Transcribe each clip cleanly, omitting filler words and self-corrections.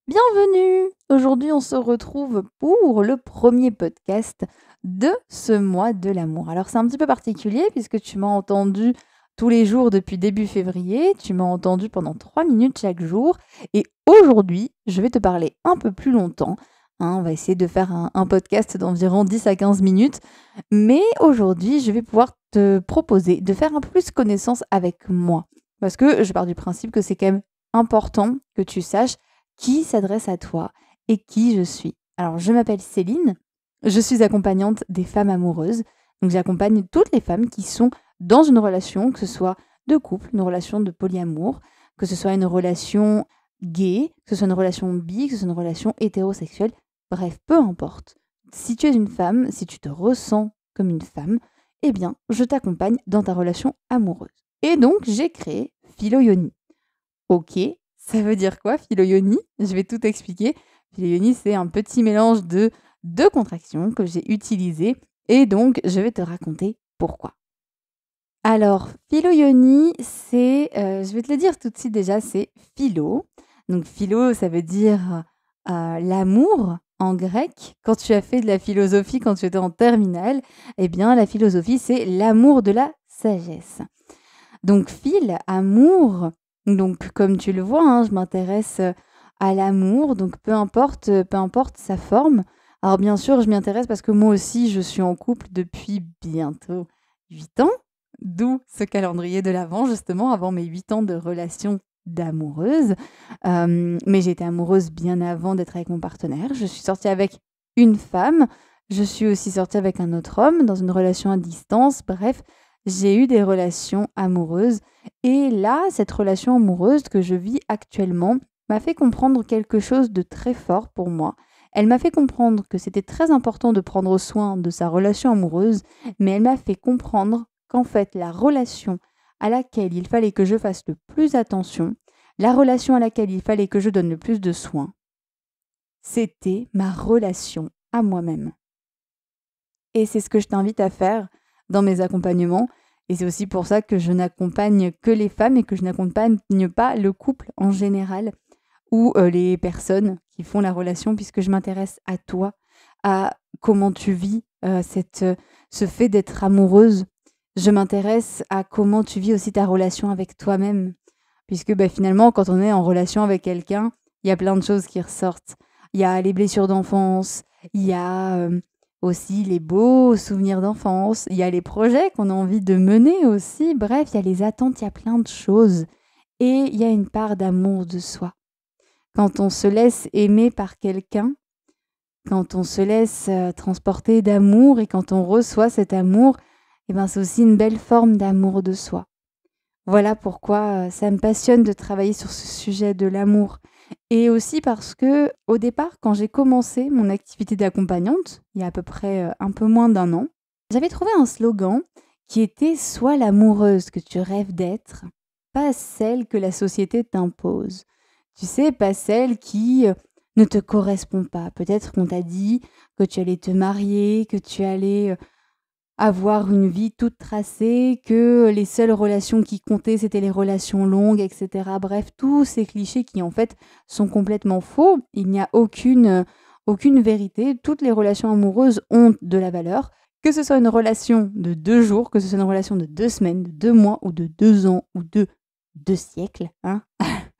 Bienvenue! Aujourd'hui, on se retrouve pour le premier podcast de ce mois de l'amour. Alors, c'est un petit peu particulier puisque tu m'as entendu tous les jours depuis début février. Tu m'as entendu pendant 3 minutes chaque jour. Et aujourd'hui, je vais te parler un peu plus longtemps. On va essayer de faire un podcast d'environ 10 à 15 minutes. Mais aujourd'hui, je vais pouvoir te proposer de faire un peu plus connaissance avec moi. Parce que je pars du principe que c'est quand même important que tu saches qui s'adresse à toi et qui je suis. Alors, je m'appelle Céline, je suis accompagnante des femmes amoureuses. Donc, j'accompagne toutes les femmes qui sont dans une relation, que ce soit de couple, une relation de polyamour, que ce soit une relation gay, que ce soit une relation bi, que ce soit une relation hétérosexuelle. Bref, peu importe. Si tu es une femme, si tu te ressens comme une femme, eh bien, je t'accompagne dans ta relation amoureuse. Et donc, j'ai créé Philoyoni. Ok, ça veut dire quoi, Philoyoni? Je vais tout expliquer. Philoyoni, c'est un petit mélange de deux contractions que j'ai utilisées et donc je vais te raconter pourquoi. Alors, Philoyoni, je vais te le dire tout de suite déjà, c'est philo. Donc, philo, ça veut dire l'amour en grec. Quand tu as fait de la philosophie, quand tu étais en terminale, eh bien, la philosophie, c'est l'amour de la sagesse. Donc amour, donc comme tu le vois, je m'intéresse, à l'amour, donc peu importe sa forme. Alors bien sûr, je m'y intéresse parce que moi aussi je suis en couple depuis bientôt 8 ans, d'où ce calendrier de l'avant justement, avant mes 8 ans de relation d'amoureuse. Mais j'étais amoureuse bien avant d'être avec mon partenaire. Je suis sortie avec une femme, je suis aussi sortie avec un autre homme dans une relation à distance. Bref, j'ai eu des relations amoureuses et là, cette relation amoureuse que je vis actuellement m'a fait comprendre quelque chose de très fort pour moi. Elle m'a fait comprendre que c'était très important de prendre soin de sa relation amoureuse, mais elle m'a fait comprendre qu'en fait, la relation à laquelle il fallait que je fasse le plus attention, la relation à laquelle il fallait que je donne le plus de soin, c'était ma relation à moi-même. Et c'est ce que je t'invite à faire dans mes accompagnements. Et c'est aussi pour ça que je n'accompagne que les femmes et que je n'accompagne pas le couple en général ou les personnes qui font la relation, puisque je m'intéresse à toi, à comment tu vis ce fait d'être amoureuse. Je m'intéresse à comment tu vis aussi ta relation avec toi-même, puisque finalement, quand on est en relation avec quelqu'un, il y a plein de choses qui ressortent. Il y a les blessures d'enfance, il y a aussi les beaux souvenirs d'enfance, il y a les projets qu'on a envie de mener aussi. Bref, il y a les attentes, il y a plein de choses. Et il y a une part d'amour de soi. Quand on se laisse aimer par quelqu'un, quand on se laisse transporter d'amour et quand on reçoit cet amour, c'est aussi une belle forme d'amour de soi. Voilà pourquoi ça me passionne de travailler sur ce sujet de l'amour. Et aussi parce que au départ, quand j'ai commencé mon activité d'accompagnante, il y a à peu près un peu moins d'un an, j'avais trouvé un slogan qui était: sois l'amoureuse que tu rêves d'être, pas celle que la société t'impose. Tu sais, pas celle qui ne te correspond pas. Peut-être qu'on t'a dit que tu allais te marier, que tu allais avoir une vie toute tracée, que les seules relations qui comptaient, c'était les relations longues, et cetera. Bref, tous ces clichés qui, en fait, sont complètement faux. Il n'y a aucune vérité. Toutes les relations amoureuses ont de la valeur. Que ce soit une relation de 2 jours, que ce soit une relation de 2 semaines, de 2 mois ou de 2 ans ou de 2 siècles,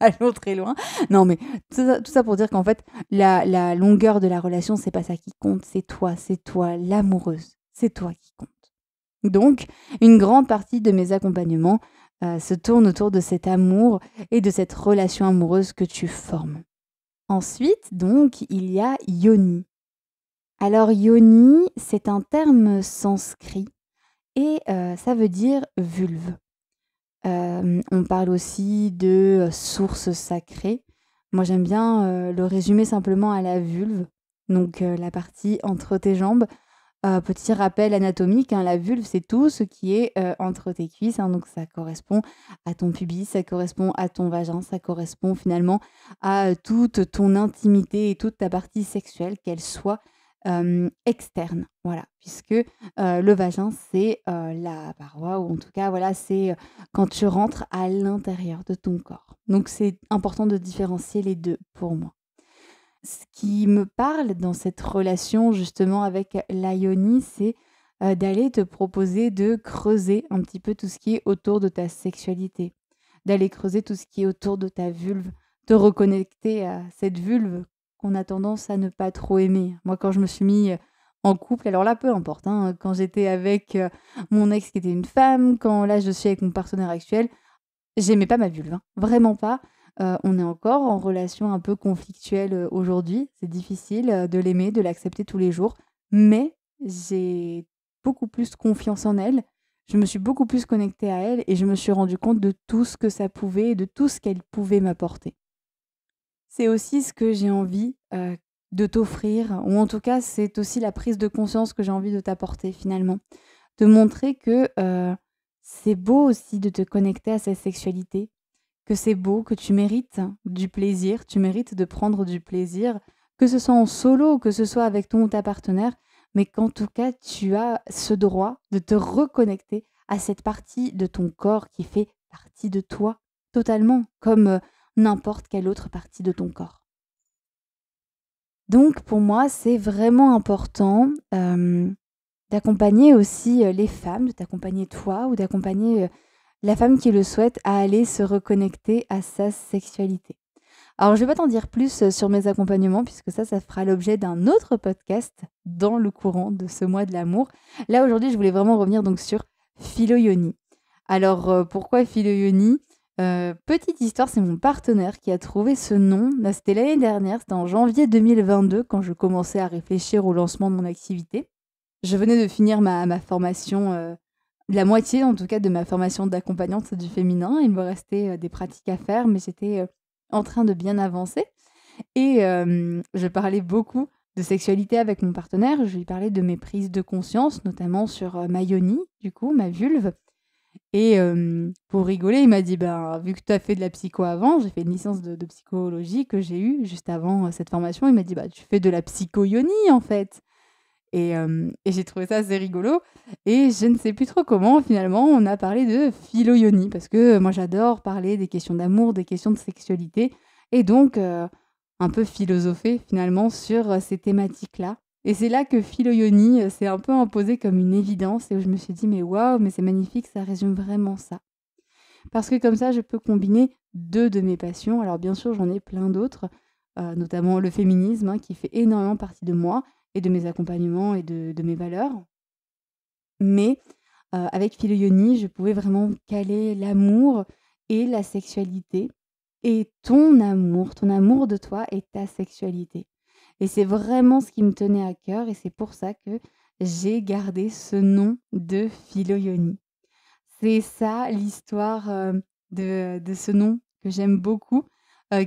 allons très loin. Non, mais tout ça pour dire qu'en fait, la longueur de la relation, c'est pas ça qui compte, c'est toi l'amoureuse. C'est toi qui compte. Donc, une grande partie de mes accompagnements se tourne autour de cet amour et de cette relation amoureuse que tu formes. Ensuite, donc, il y a yoni. Alors, yoni, c'est un terme sanskrit et ça veut dire vulve. On parle aussi de source sacrée. Moi, j'aime bien le résumer simplement à la vulve, donc la partie entre tes jambes. Petit rappel anatomique, la vulve, c'est tout ce qui est entre tes cuisses, donc ça correspond à ton pubis, ça correspond à ton vagin, ça correspond finalement à toute ton intimité et toute ta partie sexuelle, qu'elle soit externe. Voilà, puisque le vagin, c'est la paroi, ou en tout cas, voilà, c'est quand tu rentres à l'intérieur de ton corps. Donc, c'est important de différencier les deux pour moi. Ce qui me parle dans cette relation justement avec la yoni, c'est, d'aller te proposer de creuser un petit peu tout ce qui est autour de ta sexualité, d'aller creuser tout ce qui est autour de ta vulve, te reconnecter à cette vulve qu'on a tendance à ne pas trop aimer. Moi, quand je me suis mis, en couple, alors là, peu importe, hein, quand j'étais avec, mon ex qui était une femme, quand là, je suis avec mon partenaire actuel, j'aimais pas ma vulve, hein, vraiment pas. On est encore en relation un peu conflictuelle, aujourd'hui. C'est difficile, de l'aimer, de l'accepter tous les jours, mais j'ai beaucoup plus confiance en elle. Je me suis beaucoup plus connectée à elle et je me suis rendu compte de tout ce que ça pouvait et de tout ce qu'elle pouvait m'apporter. C'est aussi ce que j'ai envie, de t'offrir ou en tout cas, c'est aussi la prise de conscience que j'ai envie de t'apporter finalement. De montrer que, c'est beau aussi de te connecter à sa sexualité, que c'est beau, que tu mérites du plaisir, tu mérites de prendre du plaisir, que ce soit en solo, que ce soit avec ton ou ta partenaire, mais qu'en tout cas, tu as ce droit de te reconnecter à cette partie de ton corps qui fait partie de toi totalement, comme n'importe quelle autre partie de ton corps. Donc pour moi, c'est vraiment important d'accompagner aussi les femmes, de t'accompagner toi ou d'accompagner la femme qui le souhaite à aller se reconnecter à sa sexualité. Alors, je vais pas t'en dire plus sur mes accompagnements, puisque ça fera l'objet d'un autre podcast dans le courant de ce mois de l'amour. Là, aujourd'hui, je voulais vraiment revenir donc sur Philoyoni. Alors, pourquoi Philoyoni? Petite histoire, c'est mon partenaire qui a trouvé ce nom. Là, c'était l'année dernière, c'était en janvier 2022, quand je commençais à réfléchir au lancement de mon activité. Je venais de finir ma formation, la moitié en tout cas de ma formation d'accompagnante du féminin. Il me restait, des pratiques à faire, mais j'étais, en train de bien avancer et je parlais beaucoup de sexualité avec mon partenaire. Je lui parlais de mes prises de conscience, notamment sur, ma yoni, du coup, ma vulve et pour rigoler, il m'a dit: «Ben, vu que tu as fait de la psycho avant», j'ai fait une licence de psychologie que j'ai eue juste avant, cette formation. Il m'a dit: «Bah, tu fais de la psycho-yoni, en fait». Et j'ai trouvé ça assez rigolo et je ne sais plus trop comment finalement on a parlé de philo-yoni parce que, moi j'adore parler des questions d'amour, des questions de sexualité et donc un peu philosopher finalement sur, ces thématiques-là et c'est là que philo-yoni, s'est un peu imposé comme une évidence et où je me suis dit: «Mais waouh, mais c'est magnifique, ça résume vraiment ça». Parce que comme ça je peux combiner 2 de mes passions. Alors bien sûr j'en ai plein d'autres, notamment le féminisme, hein, qui fait énormément partie de moi et de mes accompagnements et de mes valeurs. Mais, avec Philoyoni, je pouvais vraiment caler l'amour et la sexualité et ton amour de toi et ta sexualité. Et c'est vraiment ce qui me tenait à cœur et c'est pour ça que j'ai gardé ce nom de Philoyoni. C'est ça l'histoire, de ce nom que j'aime beaucoup,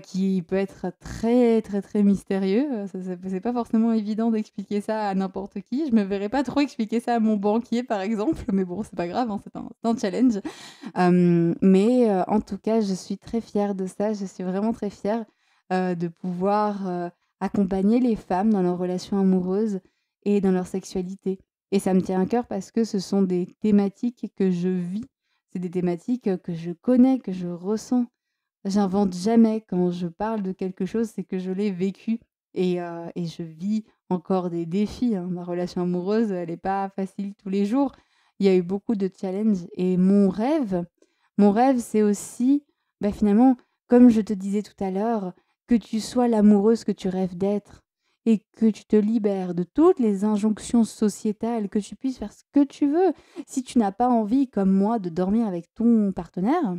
qui peut être très, très, très mystérieux, ça c'est pas forcément évident d'expliquer ça à n'importe qui. Je me verrais pas trop expliquer ça à mon banquier, par exemple, mais bon, c'est pas grave, hein, c'est un challenge. Mais en tout cas, je suis très fière de ça. Je suis vraiment très fière, de pouvoir, accompagner les femmes dans leurs relations amoureuses et dans leur sexualité. Et ça me tient à cœur parce que ce sont des thématiques que je vis. C'est des thématiques, que je connais, que je ressens. J'invente jamais. Quand je parle de quelque chose, c'est que je l'ai vécu et je vis encore des défis, hein. Ma relation amoureuse, elle est pas facile tous les jours. Il y a eu beaucoup de challenges et mon rêve, c'est aussi, bah, finalement, comme je te disais tout à l'heure, que tu sois l'amoureuse que tu rêves d'être et que tu te libères de toutes les injonctions sociétales, que tu puisses faire ce que tu veux. Si tu n'as pas envie, comme moi, de dormir avec ton partenaire,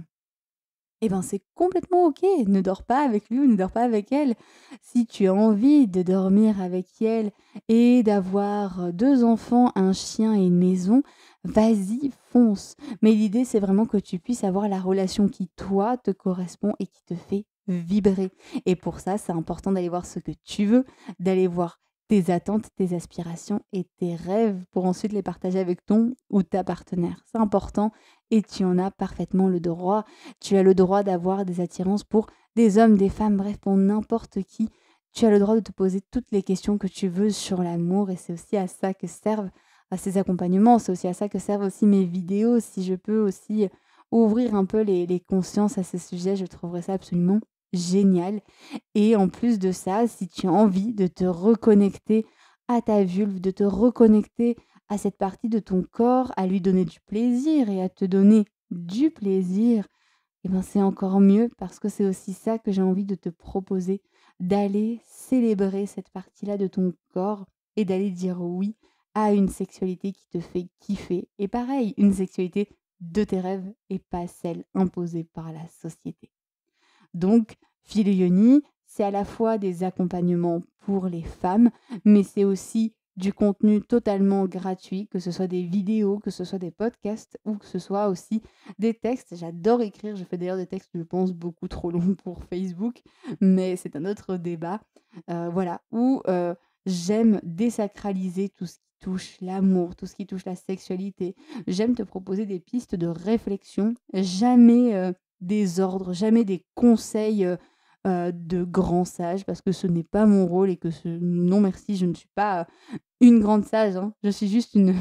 eh ben, c'est complètement OK. Ne dors pas avec lui ou ne dors pas avec elle. Si tu as envie de dormir avec elle et d'avoir, 2 enfants, un chien et une maison, vas-y, fonce. Mais l'idée, c'est vraiment que tu puisses avoir la relation qui, toi, te correspond et qui te fait vibrer. Et pour ça, c'est important d'aller voir ce que tu veux, d'aller voir tes attentes, tes aspirations et tes rêves pour ensuite les partager avec ton ou ta partenaire. C'est important et tu en as parfaitement le droit. Tu as le droit d'avoir des attirances pour des hommes, des femmes, bref, pour n'importe qui. Tu as le droit de te poser toutes les questions que tu veux sur l'amour et c'est aussi à ça que servent à ces accompagnements. C'est aussi à ça que servent aussi mes vidéos. Si je peux aussi ouvrir un peu les consciences à ce sujet, je trouverais ça absolument génial. Et en plus de ça, si tu as envie de te reconnecter à ta vulve, de te reconnecter à cette partie de ton corps, à lui donner du plaisir et à te donner du plaisir, et ben, c'est encore mieux parce que c'est aussi ça que j'ai envie de te proposer, d'aller célébrer cette partie-là de ton corps et d'aller dire oui à une sexualité qui te fait kiffer. Et pareil, une sexualité de tes rêves et pas celle imposée par la société. Donc, Philo c'est à la fois des accompagnements pour les femmes, mais c'est aussi du contenu totalement gratuit, que ce soit des vidéos, que ce soit des podcasts ou que ce soit aussi des textes. J'adore écrire, je fais d'ailleurs des textes, je pense, beaucoup trop longs pour Facebook, mais c'est un autre débat. Voilà, où j'aime désacraliser tout ce qui touche l'amour, tout ce qui touche la sexualité. J'aime te proposer des pistes de réflexion, jamais des ordres, jamais des conseils, de grands sages parce que ce n'est pas mon rôle et que non merci, je ne suis pas, une grande sage, hein. Je suis juste une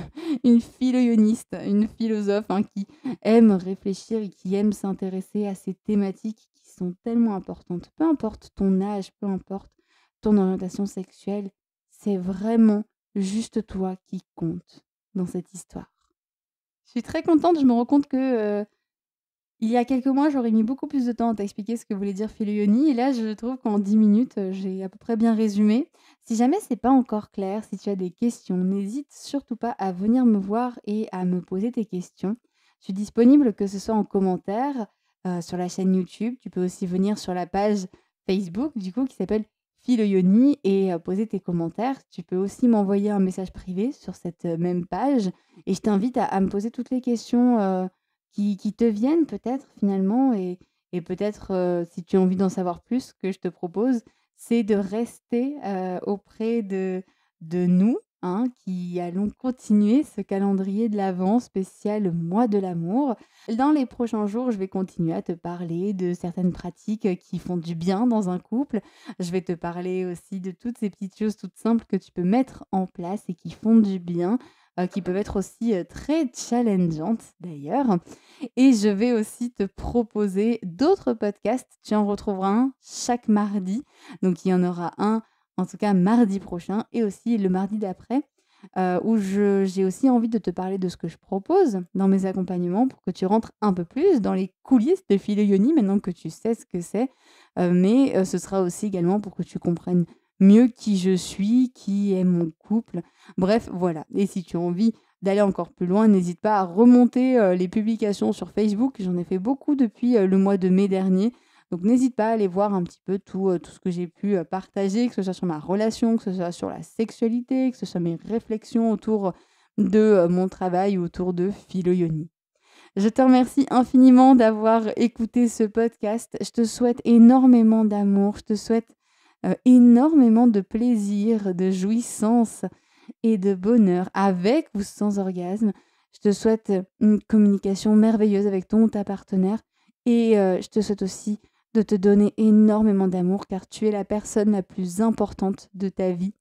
une philoyoniste, une philosophe, hein, qui aime réfléchir et qui aime s'intéresser à ces thématiques qui sont tellement importantes. Peu importe ton âge, peu importe ton orientation sexuelle, c'est vraiment juste toi qui compte dans cette histoire. Je suis très contente, je me rends compte que, il y a quelques mois, j'aurais mis beaucoup plus de temps à t'expliquer ce que voulait dire Philoyonie et là, je trouve qu'en 10 minutes, j'ai à peu près bien résumé. Si jamais c'est pas encore clair, si tu as des questions, n'hésite surtout pas à venir me voir et à me poser tes questions. Je suis disponible que ce soit en commentaire, sur la chaîne YouTube. Tu peux aussi venir sur la page Facebook, du coup, qui s'appelle Philoyonie et poser tes commentaires. Tu peux aussi m'envoyer un message privé sur cette, même page et je t'invite à me poser toutes les questions, qui te viennent peut-être finalement et peut-être, si tu as envie d'en savoir plus, ce que je te propose, c'est de rester, auprès de nous, hein, qui allons continuer ce calendrier de l'Avent spécial Mois de l'amour. Dans les prochains jours, je vais continuer à te parler de certaines pratiques, qui font du bien dans un couple. Je vais te parler aussi de toutes ces petites choses toutes simples que tu peux mettre en place et qui font du bien, qui peuvent être aussi, très challengeantes d'ailleurs. Et je vais aussi te proposer d'autres podcasts. Tu en retrouveras un chaque mardi. Donc il y en aura un, en tout cas mardi prochain et aussi le mardi d'après, où j'ai aussi envie de te parler de ce que je propose dans mes accompagnements pour que tu rentres un peu plus dans les coulisses de Philoyonie maintenant que tu sais ce que c'est. Mais ce sera aussi également pour que tu comprennes mieux qui je suis, qui est mon couple. Bref, voilà. Et si tu as envie d'aller encore plus loin, n'hésite pas à remonter, les publications sur Facebook. J'en ai fait beaucoup depuis, le mois de mai dernier. Donc n'hésite pas à aller voir un petit peu tout ce que j'ai pu, partager, que ce soit sur ma relation, que ce soit sur la sexualité, que ce soit mes réflexions autour de, mon travail ou autour de Philoyonie. Je te remercie infiniment d'avoir écouté ce podcast. Je te souhaite énormément d'amour, je te souhaite, énormément de plaisir, de jouissance et de bonheur, avec ou sans orgasme. Je te souhaite une communication merveilleuse avec ton ou ta partenaire et je te souhaite aussi de te donner énormément d'amour car tu es la personne la plus importante de ta vie.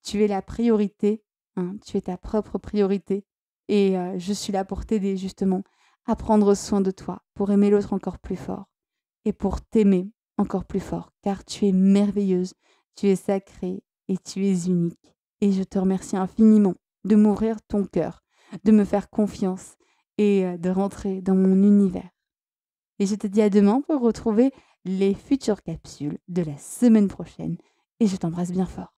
Tu es la priorité, hein, tu es ta propre priorité et je suis là pour t'aider justement à prendre soin de toi, pour aimer l'autre encore plus fort et pour t'aimer encore plus fort car tu es merveilleuse, tu es sacrée et tu es unique. Et je te remercie infiniment de m'ouvrir ton cœur, de me faire confiance et de rentrer dans mon univers. Et je te dis à demain pour retrouver les futures capsules de la semaine prochaine et je t'embrasse bien fort.